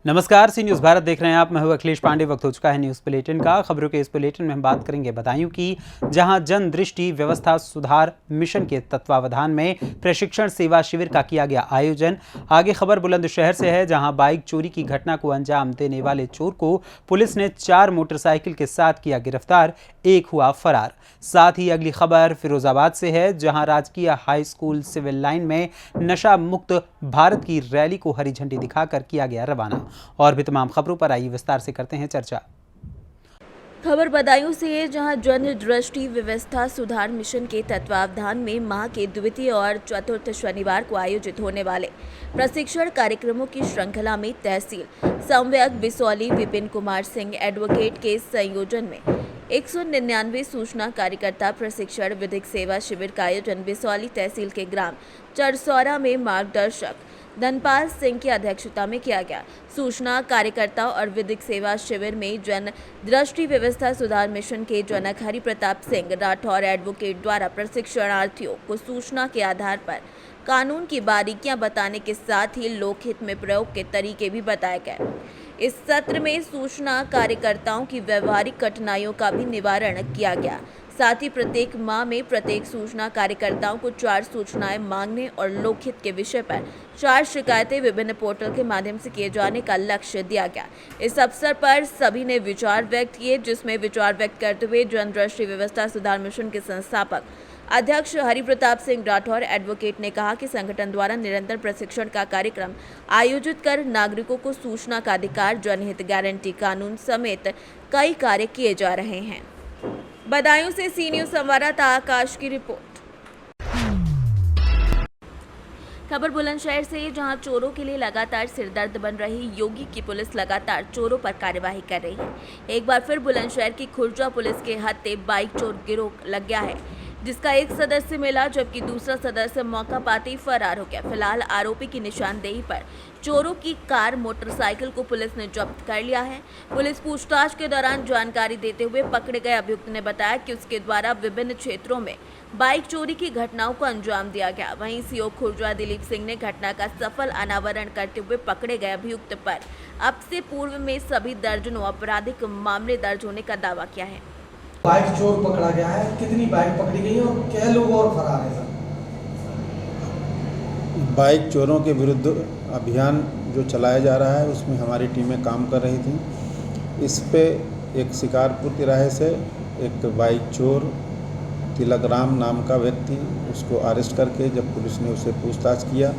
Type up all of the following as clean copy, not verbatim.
नमस्कार, सी न्यूज़ भारत देख रहे हैं आप। मैं हूं अखिलेश पांडे। वक्त हो चुका है न्यूज़ बुलेटिन का। खबरों के इस बुलेटिन में हम बात करेंगे बदायूं की, जहां जन दृष्टि व्यवस्था सुधार मिशन के तत्वावधान में प्रशिक्षण सेवा शिविर का किया गया आयोजन। आगे खबर बुलंदशहर से है, जहां बाइक चोरी की घटना को अंजाम देने वाले चोर को पुलिस ने 4 मोटरसाइकिल के साथ किया गिरफ्तार, एक हुआ फरार। साथ ही अगली खबर फिरोजाबाद से है, जहां राजकीय हाई स्कूल सिविल लाइन में नशा मुक्त भारत की रैली को हरी झंडी दिखाकर किया गया रवाना। और भी तमाम खबरों पर आइए विस्तार से करते हैं चर्चा। खबर बदायूं से है, जहां जन दृष्टि व्यवस्था सुधार मिशन के तत्वावधान में माह के द्वितीय और चतुर्थ शनिवार को आयोजित होने वाले प्रशिक्षण कार्यक्रमों की श्रृंखला में तहसील संवेदक बिसौली विपिन कुमार सिंह एडवोकेट के संयोजन में 199 सूचना कार्यकर्ता प्रशिक्षण विधिक सेवा शिविर का आयोजन बिसौली तहसील के ग्राम चरसौरा में मार्गदर्शक धनपाल सिंह की अध्यक्षता में किया गया। सूचना कार्यकर्ता और विधिक सेवा शिविर में जन दृष्टि व्यवस्था सुधार मिशन के जनक हरि प्रताप सिंह राठौर एडवोकेट द्वारा प्रशिक्षणार्थियों को सूचना के आधार पर कानून की बारीकियां बताने के साथ ही लोकहित में प्रयोग के तरीके भी बताए गए। इस सत्र में सूचना कार्यकर्ताओं की व्यवहारिक कठिनाइयों का भी निवारण किया गया। साथ ही प्रत्येक माह में प्रत्येक सूचना कार्यकर्ताओं को 4 सूचनाएं मांगने और लोकहित के विषय पर 4 शिकायतें विभिन्न पोर्टल के माध्यम से किए जाने का लक्ष्य दिया गया। इस अवसर पर सभी ने विचार व्यक्त किए, जिसमें विचार व्यक्त करते हुए जन दृष्टि व्यवस्था सुधार मिशन के संस्थापक अध्यक्ष हरि प्रताप सिंह राठौर एडवोकेट ने कहा कि संगठन द्वारा निरंतर प्रशिक्षण का कार्यक्रम आयोजित कर नागरिकों को सूचना का अधिकार, जनहित गारंटी कानून समेत कई कार्य किए जा रहे हैं। बदायूं से सी न्यूज़ संवाददाता आकाश की रिपोर्ट। खबर बुलंदशहर से, जहां चोरों के लिए लगातार सिरदर्द बन रही योगी की पुलिस लगातार चोरों पर कार्यवाही कर रही है। एक बार फिर बुलंदशहर की खुर्जा पुलिस के हत्थे बाइक चोर गिरोह लग गया है, जिसका एक सदस्य मिला जबकि दूसरा सदस्य मौका पाते ही फरार हो गया। फिलहाल आरोपी की निशानदेही पर चोरों की कार मोटरसाइकिल को पुलिस ने जब्त कर लिया है। पुलिस पूछताछ के दौरान जानकारी देते हुए पकड़े गए अभियुक्त ने बताया कि उसके द्वारा विभिन्न क्षेत्रों में बाइक चोरी की घटनाओं को अंजाम दिया गया। वहीं सीओ खुर्जा दिलीप सिंह ने घटना का सफल अनावरण करते हुए पकड़े गए अभियुक्त पर अब से पूर्व में सभी दर्जनों आपराधिक मामले दर्ज होने का दावा किया है। बाइक चोर पकड़ा गया है, कितनी बाइक पकड़ी गई है और क्या लोग और फरार हैं सर? बाइक चोरों के विरुद्ध अभियान जो चलाया जा रहा है, उसमें हमारी टीमें काम कर रही थी। इस पे एक शिकारपुर तिराहे से एक बाइक चोर तिलक राम नाम का व्यक्ति, उसको अरेस्ट करके जब पुलिस ने उसे पूछताछ किया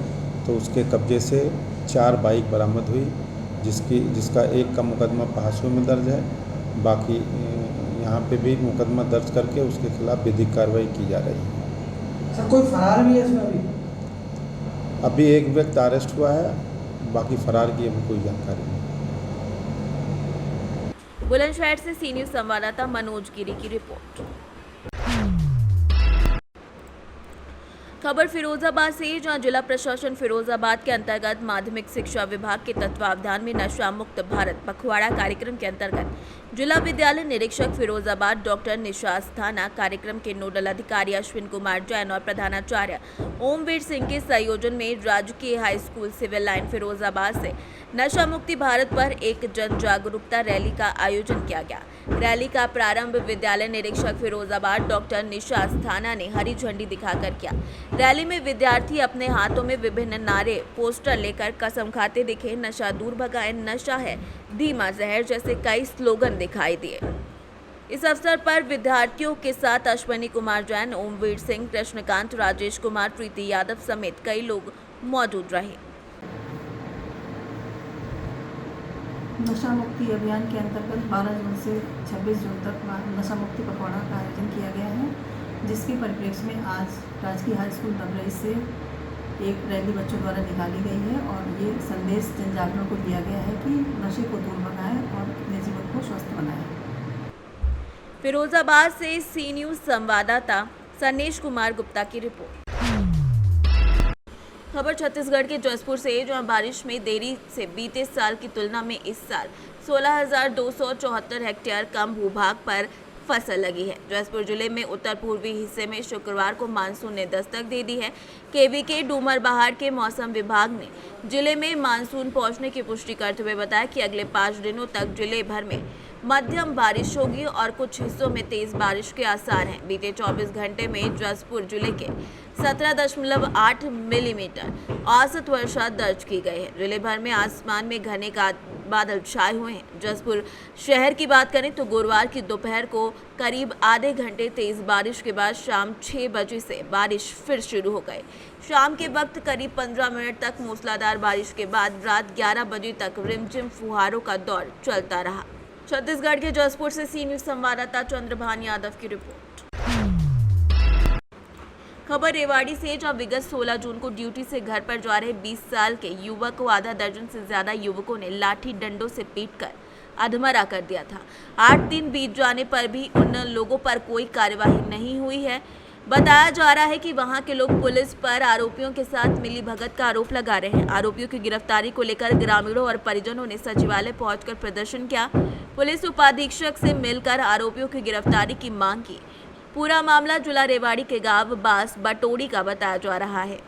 तो उसके कब्जे से 4 बाइक बरामद हुई, जिसका एक का मुकदमा पहासू में दर्ज है। बाकी यहाँ पे भी मुकदमा दर्ज करके उसके खिलाफ विधिक कार्रवाई की जा रही है। सर कोई फरार भी है इसमें अभी एक व्यक्ति अरेस्ट हुआ है, बाकी फरार की अभी कोई जानकारी नहीं। बुलंदशहर से सी न्यूज़ संवाददाता मनोज गिरी की रिपोर्ट। खबर फिरोजाबाद से, जहां जिला प्रशासन फिरोजाबाद के अंतर्गत माध्यमिक शिक्षा विभाग के तत्वावधान में नशा मुक्त भारत पखवाड़ा कार्यक्रम के अंतर्गत जिला विद्यालय निरीक्षक फिरोजाबाद डॉक्टर निशास थाना, कार्यक्रम के नोडल अधिकारी अश्विन कुमार जैन और प्रधानाचार्य ओमवीर सिंह के संयोजन में राजकीय high school civil line Firozabad से नशा मुक्ति भारत पर एक जन जागरूकता रैली का आयोजन किया गया। रैली का प्रारंभ विद्यालय निरीक्षक फिरोजाबाद डॉक्टर निशास थाना ने हरी झंडी दिखाकर किया। रैली में विद्यार्थी अपने हाथों में विभिन्न नारे पोस्टर लेकर कसम खाते दिखे। नशा दूर भगाए, नशा है धीमा जहर जैसे कई स्लोगन दिखाई दिए। इस अवसर पर विद्यार्थियों के साथ अश्विनी कुमार जैन, ओमवीर सिंह, कृष्णकांत, राजेश कुमार, प्रीति यादव समेत कई लोग मौजूद रहे। नशा मुक्ति अभियान के अंतर्गत 12 जून से 26 जून तक नशा मुक्ति पखवाड़ा का आयोजन किया गया है, जिसके परिप्रेक्ष्य में आज राजकीय हाई स्कूल डबरई से एक रैली बच्चों द्वारा निकाली गई है और ये संदेश जन जागरण को दिया गया है कि नशे को दूर भगाएं और अपने जीवन को स्वस्थ बनाएं। फिरोजाबाद से सी न्यूज़ संवाददाता सनेश कुमार गुप्ता की रिपोर्ट। खबर छत्तीसगढ़ के जसपुर से, जहां बारिश में देरी से बीते साल की तुलना में इस साल 16,274 हेक्टेयर कम भूभाग पर फसल लगी है। जसपुर जिले में उत्तर पूर्वी हिस्से में शुक्रवार को मानसून ने दस्तक दे दी है। केवीके डूमरबहार के मौसम विभाग ने जिले में मानसून पहुंचने की पुष्टि करते हुए बताया कि अगले 5 दिनों तक जिले भर में मध्यम बारिश होगी और कुछ हिस्सों में तेज बारिश के आसार हैं। बीते 24 घंटे में जसपुर जिले के 17.8 मिलीमीटर औसत वर्षा दर्ज की गई है। जिले भर में आसमान में घने बादल छाए हुए हैं। जसपुर शहर की बात करें तो गुरुवार की दोपहर को करीब आधे घंटे तेज बारिश के बाद शाम 6 बजे से बारिश फिर शुरू हो गई। शाम के वक्त करीब 15 मिनट तक मूसलाधार बारिश के बाद रात 11 बजे तक रिमझिम फुहारों का दौर चलता रहा। छत्तीसगढ़ के जसपुर से सी न्यूज संवाददाता चंद्रभान यादव की रिपोर्ट। खबर रेवाड़ी से, जहां विगत 16 जून को ड्यूटी से घर पर जा रहे 20 साल के युवक को आधा दर्जन से ज्यादा युवकों ने लाठी डंडों से पीटकर अधमरा कर दिया था। 8 दिन बीत जाने पर भी उन लोगों पर कोई कार्यवाही नहीं हुई है। बताया जा रहा है कि वहां के लोग पुलिस पर आरोपियों के साथ मिलीभगत का आरोप लगा रहे हैं। आरोपियों की गिरफ्तारी को लेकर ग्रामीणों और परिजनों ने सचिवालय पहुंचकर प्रदर्शन किया। पुलिस उपाधीक्षक से मिलकर आरोपियों की गिरफ्तारी की मांग की। पूरा मामला जिला रेवाड़ी के गांव बास बटोड़ी का बताया जा रहा है।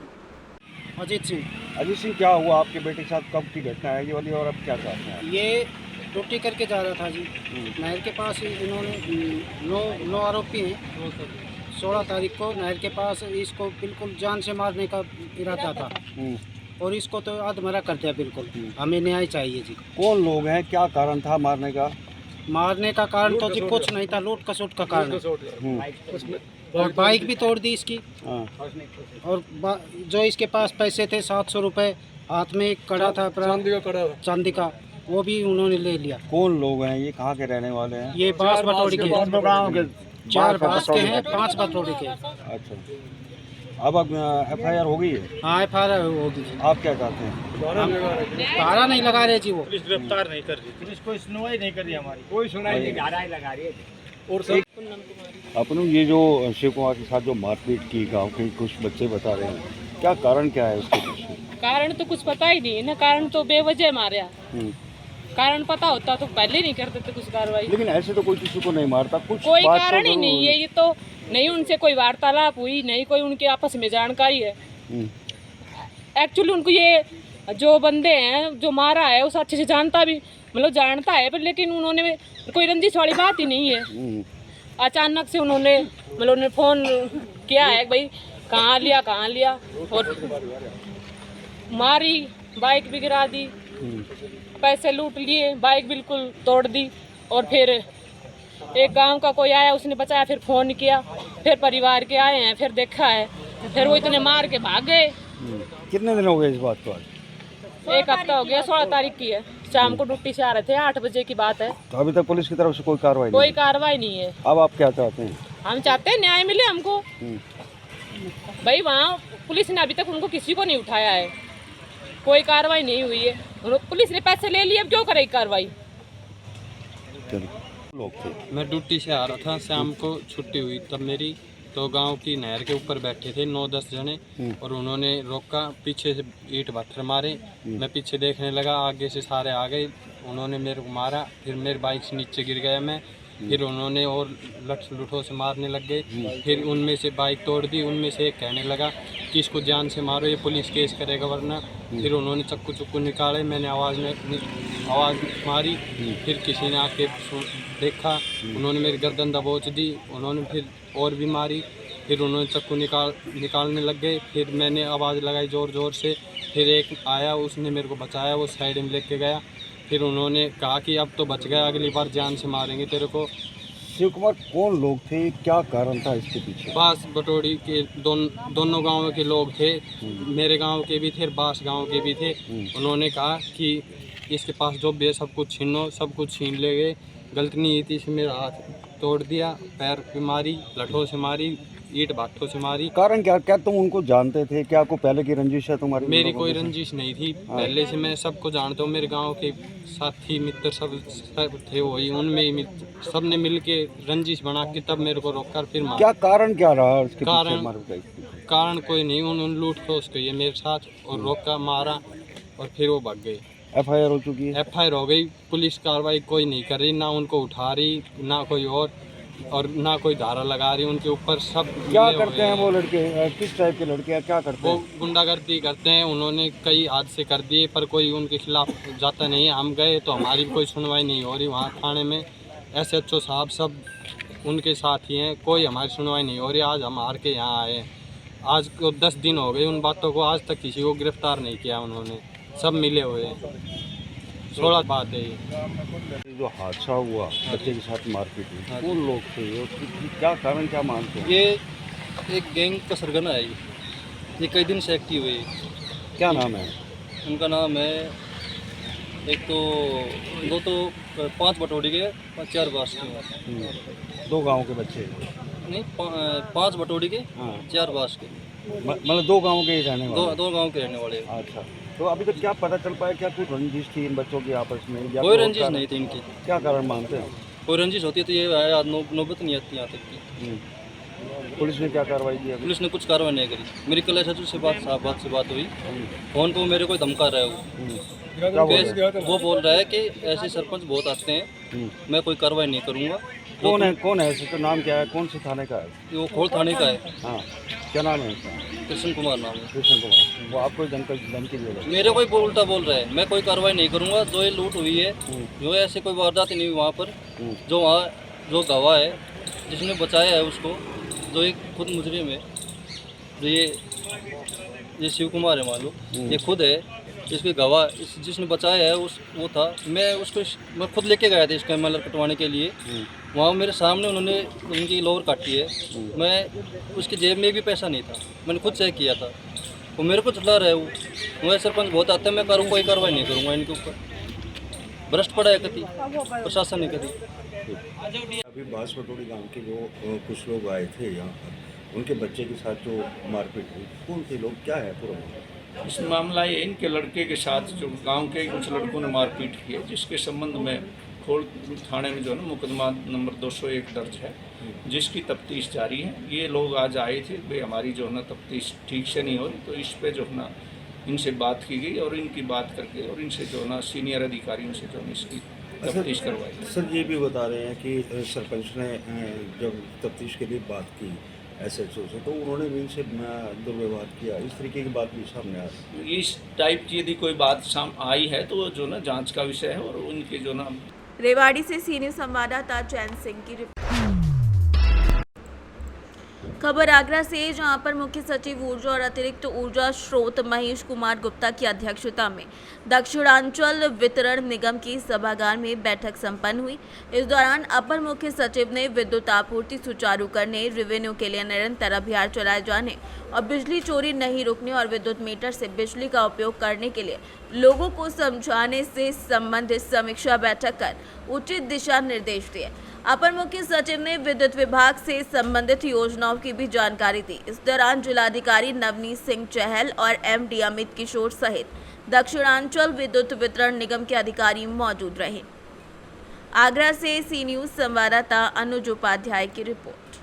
अजीत सिंह, क्या हुआ आपके बेटे के साथ, कब की घटना है ये वाली, और अब क्या चाहते हैं? ये ड्यूटी करके जा रहा था जी। नहर के पास इन्होंने 9 आरोपी हैं। 16 तारीख को नहर के पास इसको बिल्कुल जान से मारने का इरादा था और इसको तो अधमरा कर दिया बिल्कुल। हमें न्याय चाहिए जी। कौन लोग हैं, क्या कारण था मारने का? मारने का कारण तो जी कुछ नहीं था, लूट खसोट का कारण। और बाइक भी तोड़ दी इसकी। और जो इसके पास पैसे थे 700 रुपये, हाथ में एक कड़ा था चांदी का, वो भी उन्होंने ले लिया। कौन लोग हैं ये, कहाँ के रहने वाले हैं? ये बास बटोड़ी के 4 बास के हैं, 5 बटोड़ी के। अच्छा, अब FIR हो गई है? हाँ, FIR होगी। आप क्या चाहते हैं? तारा नहीं लगा रहे जी, वो पुलिस गिरफ्तार नहीं कर रही, पुलिस कोई सुनवाई नहीं कर रही, हमारी कोई सुनवाई नहीं, धारा लगा रही है। और अपनों ये जो शिव कुमार के साथ जो मारपीट की, गांव के कुछ बच्चे बता रहे हैं, क्या कारण क्या है उसके पीछे? कारण तो कुछ पता ही नहीं ना, कारण तो बेवजह मारा। कारण पता होता तो पहले नहीं करते थे कुछ कार्रवाई। लेकिन ऐसे तो कोई किसी को नहीं मारता, कुछ कोई कारण ही नहीं है। ये तो नहीं उनसे कोई वार्तालाप हुई, नहीं कोई उनके आपस में जानकारी है। एक्चुअली उनको ये जो बंदे हैं जो मारा है उस अच्छे से जानता भी, मतलब जानता है, पर लेकिन उन्होंने कोई रंजिश वाली बात ही नहीं है। अचानक से उन्होंने फ़ोन किया है भाई कहाँ लिया और मारी, बाइक भी गिरा दी, पैसे लूट लिए, बाइक बिल्कुल तोड़ दी। और फिर एक गांव का कोई आया, उसने बचाया, फिर फ़ोन किया, फिर परिवार के आए हैं, फिर देखा है, फिर वो इतने मार के भाग गए। कितने दिन हो गए इस बात को? 1 हफ्ता हो गया। 16 तारीख की है, शाम को ड्यूटी से आ रहे थे, 8 बजे की बात है। तो अभी तक पुलिस की तरफ से कोई कार्रवाई नहीं है। अब आप क्या चाहते हैं? हम चाहते हैं न्याय मिले हमको। भाई वहाँ पुलिस ने अभी तक उनको किसी को नहीं उठाया है, कोई कार्रवाई नहीं हुई है। पुलिस ने पैसे ले लिए, अब क्यों करेगी कार्रवाई? लोग थे, मैं ड्यूटी से आ रहा था, शाम को छुट्टी हुई, तब मेरी तो गांव की नहर के ऊपर बैठे थे 9-10 जने, और उन्होंने रोका, पीछे से ईंट पत्थर मारे। मैं पीछे देखने लगा, आगे से सारे आ गए, उन्होंने मेरे को मारा, फिर मेरी बाइक से नीचे गिर गया मैं। फिर उन्होंने और लठों से मारने लग गए। फिर उनमें से बाइक तोड़ दी। उनमें से एक कहने लगा कि इसको जान से मारो, ये पुलिस केस करेगा वरना। फिर उन्होंने चक्कू निकाले, मैंने आवाज़ मारी, फिर किसी ने आके देखा, उन्होंने मेरी गर्दन दबोच दी। उन्होंने फिर और भी मारी, फिर उन्होंने चक्कू निकालने लग गए। फिर मैंने आवाज़ लगाई ज़ोर से, फिर एक आया, उसने मेरे को बचाया, वो साइड में लेके गया। फिर उन्होंने कहा कि अब तो बच गया, अगली बार जान से मारेंगे तेरे को। शिव कुमार कौन लोग थे, क्या कारण था इसके पीछे? बास बटोड़ी के दोनों गांवों के लोग थे, मेरे गांव के भी थे, बास गांव के भी थे। उन्होंने कहा कि इसके पास जो भी है सब कुछ छीनो, सब कुछ छीन ले गए। गलती नहीं थी, इसमें मेरा हाथ तोड़ दिया, पैर पे मारी, लठों से मारी, ईंट भाठों से मारी। कारण क्या तुम उनको जानते थे? क्या आपको पहले की रंजिश है तुम्हारी? मेरी कोई रंजिश नहीं थी, पहले से मैं सबको जानता हूँ। मेरे गांव के साथी मित्र सब थे, वही उनमें ही सब ने मिल के रंजिश बना के तब मेरे को रोक कर फिर मारा। क्या कारण क्या रहा उसके कारण कोई नहीं, उन्होंने लूट खोस के मेरे साथ और रोका, मारा और फिर वो भाग गए। FIR हो चुकी है? FIR हो गई, पुलिस कार्रवाई कोई नहीं कर रही, ना उनको उठा रही, ना कोई और। और ना कोई धारा लगा रही उनके ऊपर। सब क्या मिले हुए करते हैं वो लड़के, किस टाइप के लड़के हैं, क्या करते वो हैं? गुंडागर्दी करते हैं। उन्होंने कई हादसे कर दिए पर कोई उनके खिलाफ जाता नहीं है। हम गए तो हमारी कोई सुनवाई नहीं हो रही। वहाँ थाने में SHO साहब सब उनके साथ ही हैं, कोई हमारी सुनवाई नहीं हो रही। आज हम हार के यहाँ आए हैं। आज को 10 दिन हो गए उन बातों को, आज तक किसी को गिरफ्तार नहीं किया उन्होंने। सब मिले हुए हैं। 16 बात है ये। जो हादसा हुआ, बच्चे के साथ मारपीट हुई, कौन लोग थे ये, क्या कारण, क्या मानते हैं? ये एक गैंग का सरगना है। ये कई दिन से एक्टिव है। क्या नाम है उनका? नाम है एक तो 5 बटोड़ी के 4 बास के। 2 गांव के बच्चे? नहीं, 5 बटोड़ी के हाँ। 4 बास के। मतलब 2 गांव के ही रहने वाले? दो गांव के रहने वाले। अच्छा, तो अभी तक क्या पता चल पाया, क्या कोई रंजिश थी इन बच्चों की आपस में? या कोई रंजिश नहीं थी इनकी। क्या कारण मानते हैं? कोई रंजिश होती है तो ये नौबत नहीं आती यहाँ तक की। पुलिस ने क्या कार्रवाई की? पुलिस ने कुछ कार्रवाई नहीं करी। मेरी कल SHO से बात हुई। फोन पे मेरे को धमका रहा है वो। वो बोल रहा है कि ऐसे सरपंच बहुत आते हैं, मैं कोई कार्रवाई नहीं करूँगा। कौन है तो नाम क्या है, कौन से थाने का है? वो खोल थाने का है। हाँ, क्या नाम है उसका? कृष्ण कुमार नाम है। कृष्ण कुमार। वो आपको धमकी दे रहा है? मेरे को उल्टा बोल रहा है, मैं कोई कार्रवाई नहीं करूँगा। जो ये लूट हुई है, जो ऐसे कोई वारदात नहीं हुई वहाँ पर, जो वहाँ जो गवाह है जिसने बचाया है उसको, जो एक खुद मुजरिम है, जो ये शिव कुमार है मान लो, ये खुद है इसके गवाह, जिसने बचाया है वो था। मैं खुद लेके गया था इसका MLR कटवाने के लिए। वहाँ मेरे सामने उन्होंने उनकी लोअर काटी है। मैं उसकी जेब में भी पैसा नहीं था, मैंने खुद चेक किया था। वो मेरे को चला रहा है। वो सरपंच बहुत आते हैं, मैं कोई कार्रवाई नहीं करूँगा इनके ऊपर। भ्रष्ट पड़ा है कति प्रशासन ने कति। अभी बास बटोड़ी गाँव के जो कुछ लोग आए थे यहाँ पर, उनके बच्चे के साथ जो मारपीट हुई, कौन थे लोग, क्या है पूरा? इस मामला ये इनके लड़के के साथ जो गांव के कुछ लड़कों ने मारपीट की है, जिसके संबंध में खोल थाने में जो है ना मुकदमा नंबर 201 दर्ज है, जिसकी तफ्तीश जारी है। ये लोग आज आए थे, भाई हमारी जो है ना तफ्तीश ठीक से नहीं हो रही, तो इस पे जो है ना इनसे बात की गई और इनकी बात करके और इनसे जो है ना सीनियर अधिकारियों से जो है इसकी तफ्तीश करवाई। सर ये भी बता रहे हैं कि सरपंच ने जब तफ्तीश के लिए बात की SHO से, तो उन्होंने भी इनसे दुर्व्यवहार किया, इस तरीके की बात भी सामने आ रही है। इस टाइप की यदि कोई बात आई है तो जो ना जांच का विषय है। और उनके जो ना रेवाड़ी से सीनियर संवाददाता चैन सिंह की रिपोर्ट। खबर आगरा से, जहां पर मुख्य सचिव ऊर्जा और अतिरिक्त ऊर्जा स्रोत महेश कुमार गुप्ता की अध्यक्षता में दक्षिणांचल वितरण निगम की सभागार में बैठक संपन्न हुई। इस दौरान अपर मुख्य सचिव ने विद्युत आपूर्ति सुचारू करने, रेवेन्यू के लिए निरंतर अभियान चलाए जाने और बिजली चोरी नहीं रुकने और विद्युत मीटर से बिजली का उपयोग करने के लिए लोगों को समझाने से संबंधित समीक्षा बैठक कर उचित दिशा निर्देश दिए। अपर मुख्य सचिव ने विद्युत विभाग से संबंधित योजनाओं की भी जानकारी दी। इस दौरान जिलाधिकारी नवनीत सिंह चहल और MD अमित किशोर सहित दक्षिणांचल विद्युत वितरण निगम के अधिकारी मौजूद रहे। आगरा से सी न्यूज संवाददाता अनुज उपाध्याय की रिपोर्ट।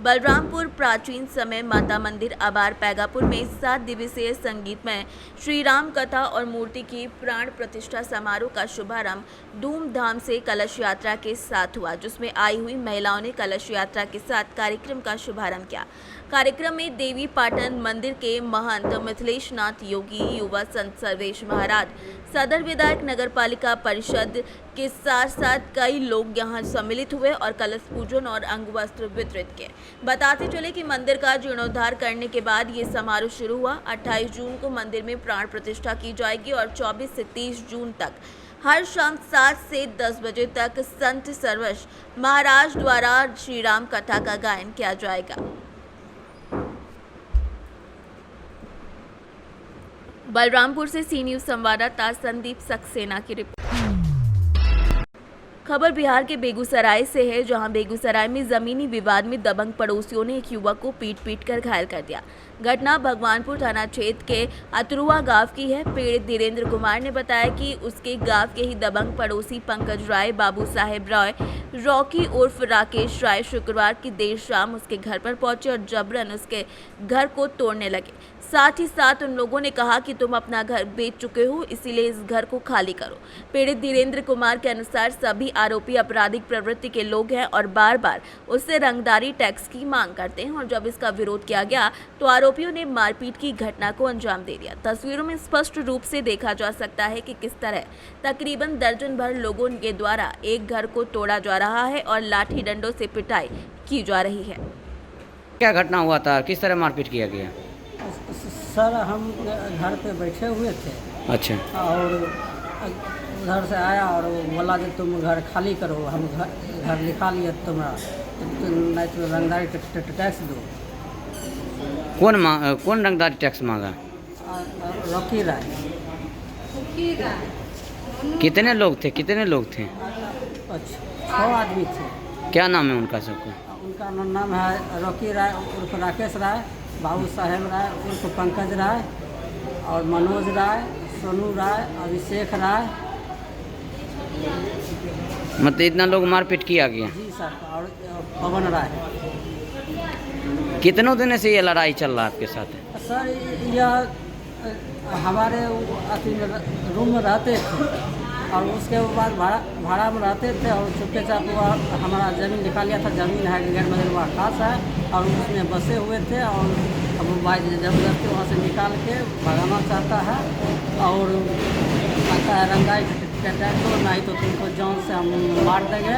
बलरामपुर प्राचीन समय माता मंदिर आबार पैगापुर में 7 दिवसीय संगीतमय श्री राम कथा और मूर्ति की प्राण प्रतिष्ठा समारोह का शुभारंभ धूमधाम से कलश यात्रा के साथ हुआ, जिसमें आई हुई महिलाओं ने कलश यात्रा के साथ कार्यक्रम का शुभारंभ किया। कार्यक्रम में देवी पाटन मंदिर के महंत मिथिलेश नाथ योगी, युवा संत सर्वेश महाराज, सदर विधायक नगर पालिका परिषद के साथ साथ कई लोग यहां सम्मिलित हुए और कलश पूजन और अंग वस्त्र वितरित किए। बताते चले कि मंदिर का जीर्णोद्धार करने के बाद ये समारोह शुरू हुआ। 28 जून को मंदिर में प्राण प्रतिष्ठा की जाएगी और 24 से 30 जून तक हर शाम 7 से 10 बजे तक संत सर्वेश महाराज द्वारा श्री राम कथा का गायन किया जाएगा। बलरामपुर से सी न्यूज संवाददाता संदीप सक्सेना की रिपोर्ट। खबर बिहार के बेगूसराय से है, जहां बेगूसराय में जमीनी विवाद में दबंग पड़ोसियों ने एक युवक को पीट कर घायल कर दिया। घटना भगवानपुर थाना क्षेत्र के अतरुआ गांव की है। पीड़ित धीरेन्द्र कुमार ने बताया कि उसके गांव के ही दबंग पड़ोसी पंकज राय, बाबू साहेब राय, रॉकी उर्फ राकेश राय शुक्रवार की देर शाम उसके घर पर पहुंचे और जबरन उसके घर को तोड़ने लगे। साथ ही साथ उन लोगों ने कहा कि तुम अपना घर बेच चुके हो, इसीलिए इस घर को खाली करो। पीड़ित धीरेन्द्र कुमार के अनुसार सभी आरोपी आपराधिक प्रवृत्ति के लोग हैं और बार बार उससे रंगदारी टैक्स की मांग करते हैं और जब इसका विरोध किया गया तो आरोपियों ने मारपीट की घटना को अंजाम दे दिया। तस्वीरों में स्पष्ट रूप से देखा जा सकता है कि किस तरह तकरीबन दर्जन भर लोगों के द्वारा एक घर को तोड़ा जा रहा है और लाठी डंडों से पिटाई की जा रही है। क्या घटना हुआ था, किस तरह मारपीट किया गया? सर हम घर पे बैठे हुए थे अच्छा। और उधर से आया और वो बोला कि तुम घर खाली करो, हम घर लिखा लिए तुम्हारा, नहीं तो रंगदारी टैक्स दो। कौन रंगदारी टैक्स मांगा? रॉकी राय। कितने लोग थे? अच्छा 6 आदमी थे। क्या नाम है उनका सबको? उनका नाम है रॉकी राय उर्फ राकेश राय, बाबू साहेब राय उर्फ पंकज राय और मनोज राय, सोनू राय, अभिषेक राय। मतलब इतना लोग मारपीट किया गया? जी सर। और पवन राय। कितनों दिन से ये लड़ाई चल रहा है आपके साथ? सर यह हमारे अथी में रूम में रहते थे और उसके बाद भाड़ा में रहते थे और चुपके चाप हमारा ज़मीन लिखा लिया था। ज़मीन है गैर मजलवा खास है और उसमें बसे हुए थे और अब वो भाई ज़बरदस्ती वहाँ से निकाल के भगाना चाहता है और कहता है रंगाई तो नहीं तो तुमको जान से हम मार देंगे।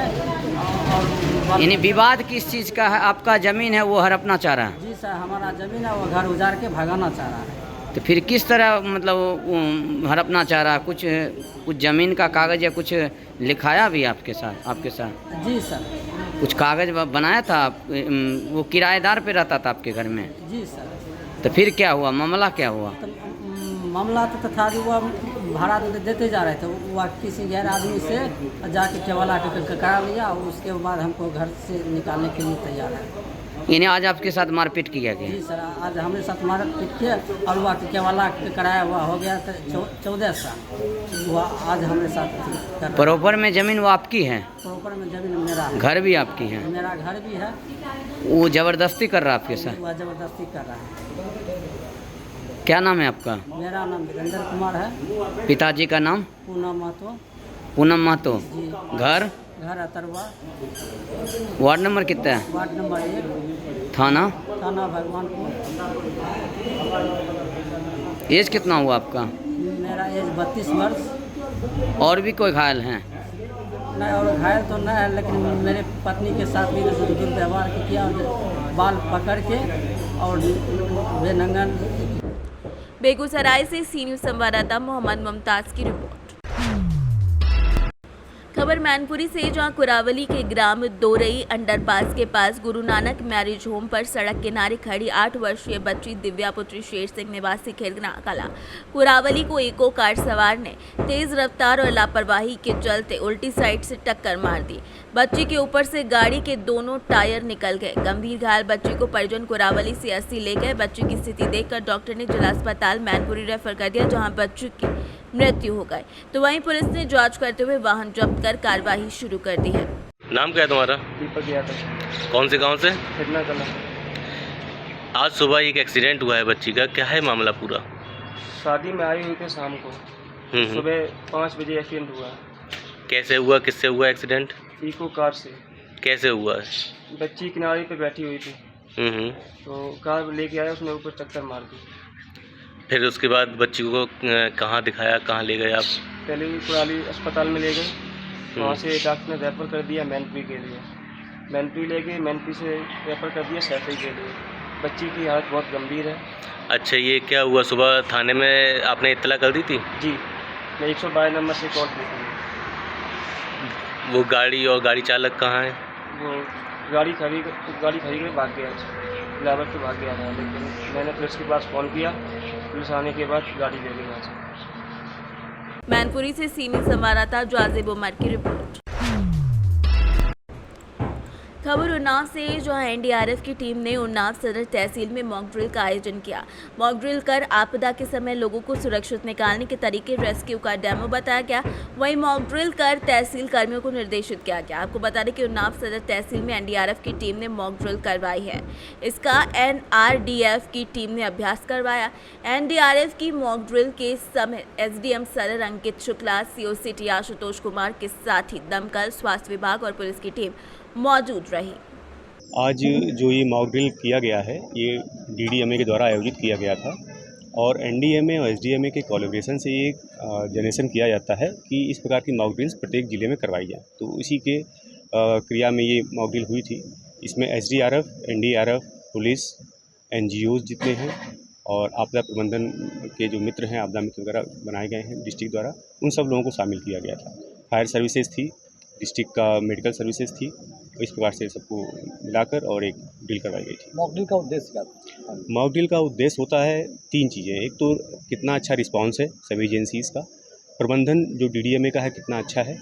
और यानी विवाद किस चीज़ का है? आपका ज़मीन है वो हड़पना चाह रहा है? जी सर, हमारा ज़मीन है वो घर उजाड़ के भगाना चाह रहा है। तो फिर किस तरह मतलब हड़पना चाह रहा है? कुछ ज़मीन का कागज़ या कुछ लिखाया भी आपके साथ? जी सर। कुछ कागज़ बनाया था? वो किराएदार पे रहता था आपके घर में? जी सर। तो फिर क्या हुआ, मामला क्या हुआ? तो मामला तो था कि वह भाड़ा देते जा रहे थे, वह किसी गैर आदमी से जाके केवला करा लिया और उसके बाद हमको घर से निकालने के लिए तैयार है। यानी आज आपके साथ मारपीट किया गया? जी सर, आज हमारे साथ मारपीट किया और वह केवला कराया हुआ हो गया था 14 साल। वह आज हमारे साथ प्रॉपर में ज़मीन वो आपकी है? प्रॉपर में ज़मीन मेरा है। घर भी आपकी है? मेरा घर भी है। वो ज़बरदस्ती कर रहा है आपके साथ? वह ज़बरदस्ती कर रहा है। क्या नाम है आपका? मेरा नाम वीरेंद्र कुमार है। पिताजी का नाम? पूनम महतो। घर अतरवा। वार्ड नंबर कितना है? Ward number 1। थाना भगवानपुर। एज कितना हुआ आपका? मेरा एज 32 वर्ष। और भी कोई घायल हैं? नहीं, और घायल तो नहीं है, लेकिन मेरे पत्नी के साथ भी दुर्व्यवहार किया, बाल पकड़ के और बेनंगन। बेगूसराय से सी न्यूज़ संवाददाता मोहम्मद मुमताज़ की रिपोर्ट। खबर मैनपुरी से, जहां कुरावली के ग्राम दोरई अंडरपास के पास गुरु नानक मैरिज होम पर सड़क किनारे खड़ी 8 वर्षीय बच्ची दिव्या पुत्री शेर सिंह निवासी खिरगना कला कुरावली को इको कार सवार ने तेज रफ्तार और लापरवाही के चलते उल्टी साइड से टक्कर मार दी। बच्ची के ऊपर से गाड़ी के दोनों टायर निकल गए। गंभीर घायल बच्ची को परिजन कुरावली से 80 ले गए। बच्ची की स्थिति देखकर डॉक्टर ने जिला अस्पताल मैनपुरी रेफर कर दिया, जहां बच्ची की मृत्यु हो गई। तो वहीं पुलिस ने जांच करते हुए वाहन जब्त कर कार्रवाई शुरू कर दी है। नाम क्या है तुम्हारा? दीपक यादव। कौन से गांव से? खिरगना कला। आज सुबह एक एक्सीडेंट हुआ है बच्ची का, क्या है मामला पूरा? शादी में आई हुई थी शाम को, सुबह 5 बजे एक्सीडेंट हुआ। कैसे हुआ, किससे हुआ एक्सीडेंट? इको कार से। कैसे हुआ? बच्ची किनारे पे बैठी हुई थी, तो कार लेके आया, उसने ऊपर चक्कर मार दी। फिर उसके बाद बच्ची को कहाँ दिखाया, कहाँ ले गए आप? पहले कुराली अस्पताल में ले गए, वहाँ से डॉक्टर ने रेफर कर दिया मैनपुरी के लिए। मैनपुरी ले गए, मैनपुरी से रेफर कर दिया सैफई के लिए। बच्ची की हालत बहुत गंभीर है। अच्छा, ये क्या हुआ? सुबह थाने में आपने इत्तला कर दी थी? जी, मैं 112 नंबर से कॉल की थी। वो गाड़ी और गाड़ी चालक कहाँ है? वो गाड़ी खड़ी कर भाग गया, लावर पे भाग गया था। लेकिन मैंने पुलिस के पास फ़ोन किया, पुलिस आने के बाद गाड़ी ले ली वहाँ से। मैनपुरी से सीनियर संवाददाता जाजिब उमर की रिपोर्ट। खबर उन्नाव से, जहां एनडीआरएफ की टीम ने उन्नाव सदर तहसील में मॉक ड्रिल का आयोजन किया। मॉक ड्रिल कर आपदा के समय लोगों को सुरक्षित निकालने के तरीके रेस्क्यू का डेमो बताया गया। वहीं मॉक ड्रिल कर तहसील कर्मियों को निर्देशित किया गया। आपको बता दें कि उन्नाव सदर तहसील में एनडीआरएफ की टीम ने मॉक ड्रिल करवाई है। इसका एनआरडीएफ की टीम ने अभ्यास करवाया। एनडीआरएफ की मॉक ड्रिल के समय एसडीएम सदर अंकित शुक्ला, सीओ सिटी आशुतोष कुमार के साथ ही दमकल, स्वास्थ्य विभाग और पुलिस की टीम मौजूद रही। आज जो ये मॉक ड्रिल किया गया है, ये डीडीएमए के द्वारा आयोजित किया गया था और एनडीएमए और एसडीएमए के कोलैबोरेशन से ये जनरेशन किया जाता है कि इस प्रकार की मॉक ड्रिल्स प्रत्येक ज़िले में करवाई जाए। तो इसी के क्रिया में ये मॉक ड्रिल हुई थी। इसमें एसडीआरएफ, एनडीआरएफ, पुलिस, एनजीओज़ जितने हैं और आपदा प्रबंधन के जो मित्र हैं, आपदा मित्र वगैरह बनाए गए हैं डिस्ट्रिक्ट द्वारा, उन सब लोगों को शामिल किया गया था। फायर सर्विसेज थी, डिस्ट्रिक्ट का मेडिकल सर्विसेज थी। इस प्रकार से सबको मिलाकर और एक ड्रिल करवाई गई थी। मॉक ड्रिल का उद्देश्य क्या था? मॉक ड्रिल का उद्देश्य होता है 3 चीज़ें। एक तो कितना अच्छा रिस्पांस है सभी एजेंसीज़ का, प्रबंधन जो डीडीएमए का है कितना अच्छा है,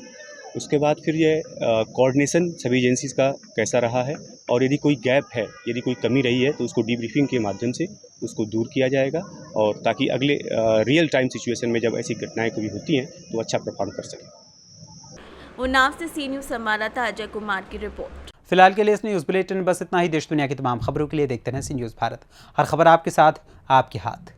उसके बाद फिर ये कोऑर्डिनेशन सभी एजेंसीज़ का कैसा रहा है और यदि कोई गैप है, यदि कोई कमी रही है तो उसको डीब्रीफिंग के माध्यम से उसको दूर किया जाएगा और ताकि अगले रियल टाइम सिचुएशन में जब ऐसी घटनाएँ कभी होती हैं तो अच्छा परफॉर्म कर सकें। उन्नाव से सी न्यूज़ संवाददाता अजय कुमार की रिपोर्ट। फिलहाल के लिए इस न्यूज़ बुलेटिन बस इतना ही। देश दुनिया की तमाम खबरों के लिए देखते रहें सी न्यूज़ भारत। हर खबर आपके साथ, आपके हाथ।